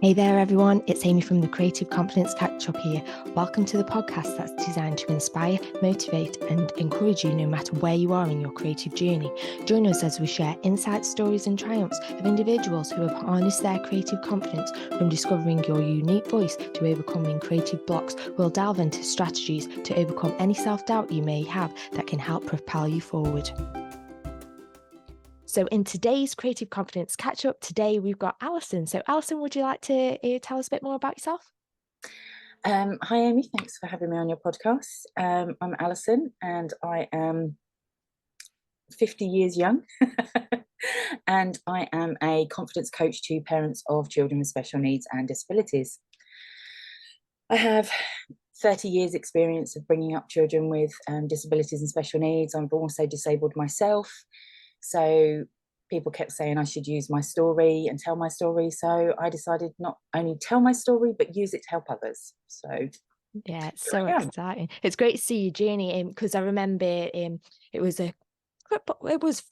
Hey there, everyone. It's Amy from the Creative Confidence Catch-Up here. Welcome to the podcast that's designed to inspire, motivate, and encourage you no matter where you are in your creative journey. Join us as we share insights, stories, and triumphs of individuals who have harnessed their creative confidence. From discovering your unique voice to overcoming creative blocks, we'll delve into strategies to overcome any self-doubt you may have that can help propel you forward. So in today's Creative Confidence Catch-Up, today we've got Allison. So Allison, would you like to tell us a bit more about yourself? Hi, Amy. Thanks for having me on your podcast. I'm Allison, and I am 50 years young, and I am a confidence coach to parents of children with special needs and disabilities. I have 30 years experience of bringing up children with disabilities and special needs. I'm also disabled myself. So people kept saying I should use my story and tell my story. So I decided not only tell my story, but use it to help others. So yeah, it's so exciting. It's great to see your journey because I remember it was a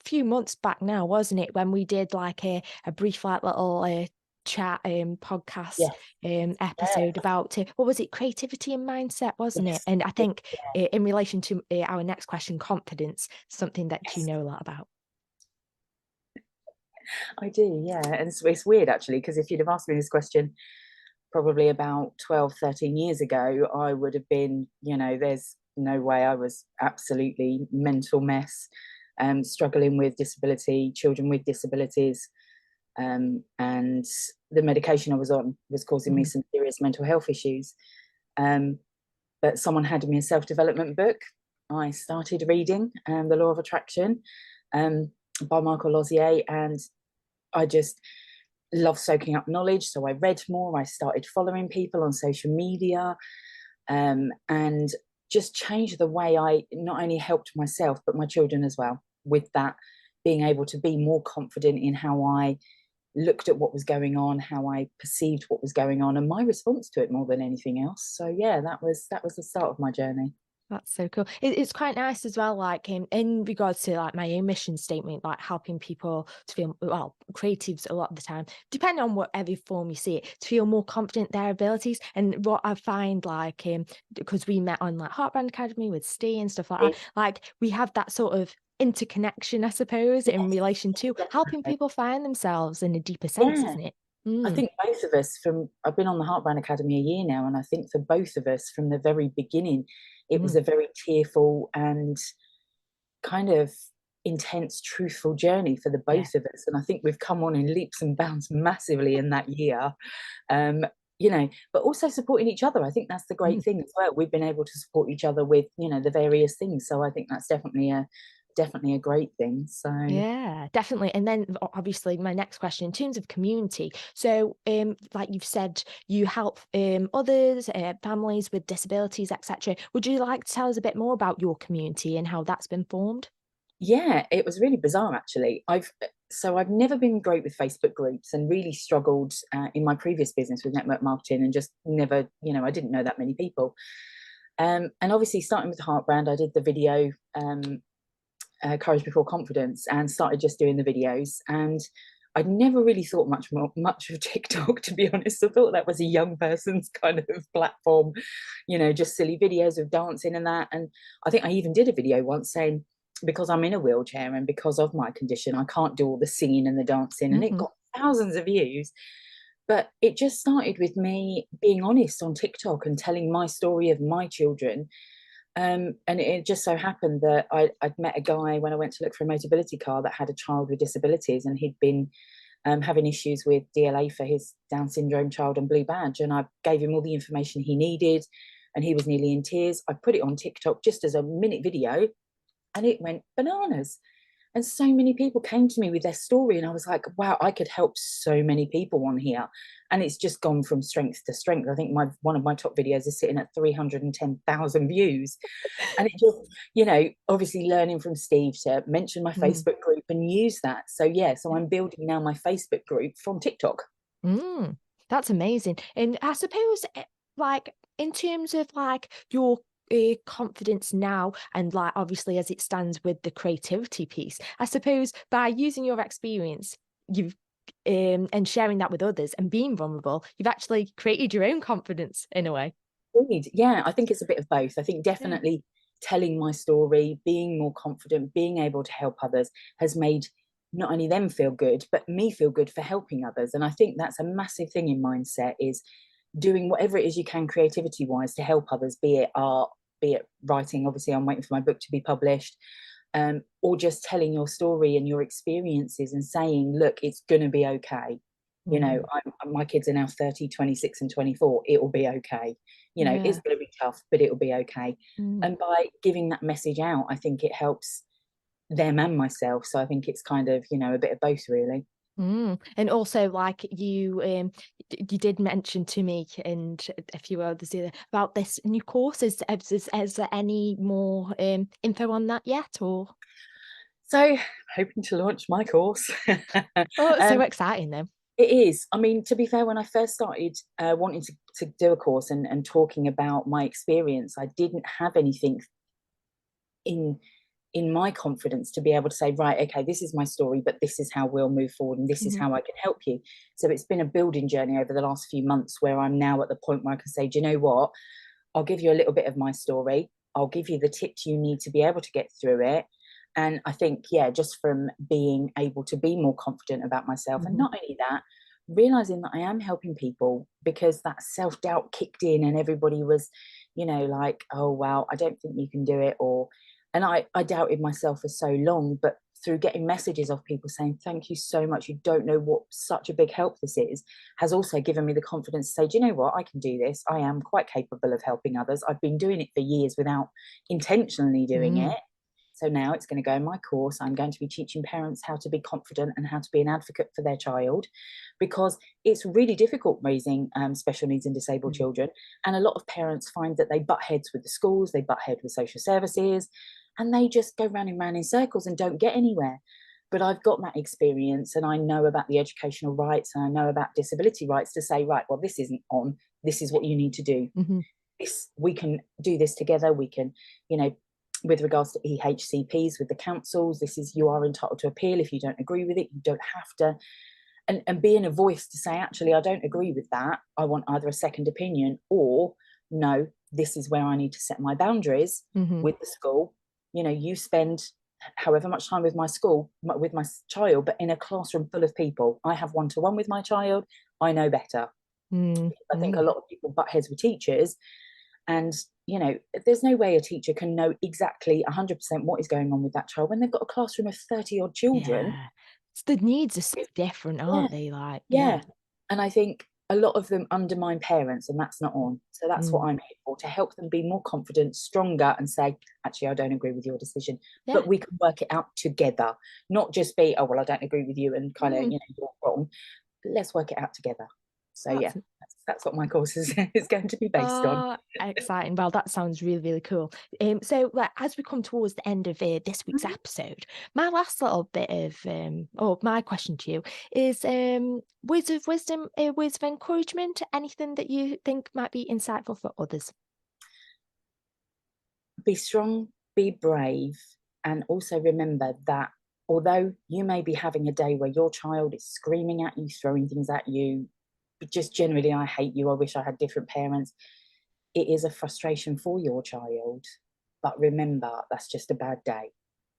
few months back now, wasn't it, when we did like a brief little chat podcast episode about what was it, creativity and mindset, wasn't it? And I think in relation to our next question, confidence, something that you know a lot about. I do, yeah. And it's weird actually, because if you'd have asked me this question probably about 12, 13 years ago, I would have been, there's no way. I was absolutely mental mess, struggling with disability, children with disabilities. And the medication I was on was causing me some serious mental health issues. But someone handed me a self-development book. I started reading The Law of Attraction by Michael Lozier, and I just love soaking up knowledge. So I read more. I started following people on social media, and just changed the way I not only helped myself, but my children as well, with that, being able to be more confident in how I looked at what was going on, how I perceived what was going on, and my response to it more than anything else. So yeah, that was the start of my journey. That's so cool. It's quite nice as well, like in regards to like my own mission statement, like helping people to feel, well, creatives a lot of the time, depending on whatever form you see it, to feel more confident in their abilities. And what I find, like, because we met on like Heartbrand Academy with Steve and stuff like that, like we have that sort of interconnection, I suppose, in relation to helping people find themselves in a deeper sense, isn't it? I think both of us, I've been on the Heartbrand Academy a year now, and I think for both of us from the very beginning, it was a very tearful and kind of intense, truthful journey for the both of us. And I think we've come on in leaps and bounds massively in that year, but also supporting each other. I think that's the great thing as well. We've been able to support each other with, the various things. So I think that's definitely a great thing. So yeah, definitely. And then obviously my next question in terms of community, so like you've said, you help others, families with disabilities, etc. Would you like to tell us a bit more about your community and how that's been formed? yeah, it was really bizarre actually. I've never been great with Facebook groups, and really struggled in my previous business with network marketing, and just never, I didn't know that many people. And obviously starting with Heartbrand, I did the video Courage Before Confidence, and started just doing the videos. And I'd never really thought much of TikTok, to be honest. I thought that was a young person's kind of platform, just silly videos of dancing and that. And I think I even did a video once saying, because I'm in a wheelchair and because of my condition, I can't do all the singing and the dancing, and it got thousands of views. But it just started with me being honest on TikTok and telling my story of my children. And it just so happened that I'd met a guy when I went to look for a Motability car that had a child with disabilities, and he'd been having issues with DLA for his Down syndrome child and Blue Badge. And I gave him all the information he needed, and he was nearly in tears. I put it on TikTok just as a minute video, and it went bananas. And so many people came to me with their story, and I was like, wow, I could help so many people on here. And it's just gone from strength to strength. I think one of my top videos is sitting at 310,000 views. And it just, obviously learning from Steve to mention my Facebook group and use that. So yeah, so I'm building now my Facebook group from TikTok. That's amazing. And I suppose, like, in terms of like your confidence now, and like obviously as it stands with the creativity piece, I suppose by using your experience, you've and sharing that with others and being vulnerable, you've actually created your own confidence in a way. Indeed. Yeah, I think it's a bit of both. I think Yeah. definitely telling my story, being more confident, being able to help others has made not only them feel good, but me feel good for helping others. And I think that's a massive thing in mindset, is doing whatever it is you can creativity wise to help others, be it art, be it writing. Obviously, I'm waiting for my book to be published, or just telling your story and your experiences and saying, look, it's going to be okay. You know, Mm. my kids are now 30, 26, and 24. It will be okay. You know, it's Yeah. going to be tough, but it will be okay. Mm. And by giving that message out, I think it helps them and myself. So I think it's kind of, you know, a bit of both, really. Mm. And also, like you did mention to me and a few others the about this new course. Is there any more info on that yet? Or So hoping to launch my course. oh, it's so um, exciting then. it is. I mean, to be fair, when I first started wanting to do a course and talking about my experience, I didn't have anything in my confidence to be able to say, right, okay, this is my story, but this is how we'll move forward and this is Hmm. how I can help you. So it's been a building journey over the last few months, where I'm now at the point where I can say, do you know what, I'll give you a little bit of my story, I'll give you the tips you need to be able to get through it. And I think, yeah, just from being able to be more confident about myself, and Hmm. not only that, realizing that I am helping people, because that self-doubt kicked in and everybody was, you know, like, oh well, I don't think you can do it, or and I doubted myself for so long. But through getting messages of people saying, thank you so much, you don't know what such a big help this is, has also given me the confidence to say, do you know what, I can do this. I am quite capable of helping others. I've been doing it for years without intentionally doing Mm. it. So now it's going to go in my course. I'm going to be teaching parents how to be confident and how to be an advocate for their child, because it's really difficult raising special needs and disabled Mm. children. And a lot of parents find that they butt heads with the schools, they butt heads with social services, and they just go round and round in circles and don't get anywhere. But I've got that experience, and I know about the educational rights, and I know about disability rights, to say, right, well, this isn't on, this is what you need to do. Mhm. This, we can do this together. We can, you know, with regards to EHCPs with the councils, this is, you are entitled to appeal. If you don't agree with it, you don't have to. And being a voice to say, actually, I don't agree with that, I want either a second opinion, or no, this is where I need to set my boundaries Mhm. with the school. You know, you spend however much time with my school, with my child, but in a classroom full of people, I have one-to-one with my child, I know better. Mm. I think a Mm. lot of people butt heads with teachers, and, you know, there's no way a teacher can know exactly 100% what is going on with that child when they've got a classroom of 30 odd children. Yeah. The needs are so With, different, yeah, aren't they? Like, yeah. yeah. And I think a lot of them undermine parents, and that's not on. So that's what Mm. I'm here for, to help them be more confident, stronger, and say, actually, I don't agree with your decision, Yeah. but we can work it out together. Not just be, oh, well, I don't agree with you and kind of, Mm. you know, you're wrong. Let's work it out together. So yeah, That's that's what my course is going to be based on. exciting. Well, that sounds really, really cool. So like, as we come towards the end of this week's Mhm. episode, my last little bit of or my question to you is words of wisdom, words of encouragement, anything that you think might be insightful for others. Be strong, be brave, and also remember that although you may be having a day where your child is screaming at you, throwing things at you, just generally, I hate you, I wish I had different parents, it is a frustration for your child. But remember, that's just a bad day.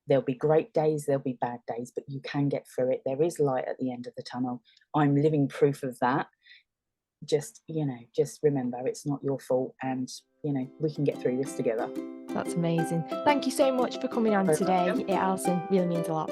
There'll be great days, there'll be bad days, but you can get through it. There is light at the end of the tunnel. I'm living proof of that. Just, you know, just remember, it's not your fault, and, you know, we can get through this together. That's amazing. Thank you so much for coming on Very today, welcome. Alison. Really means a lot.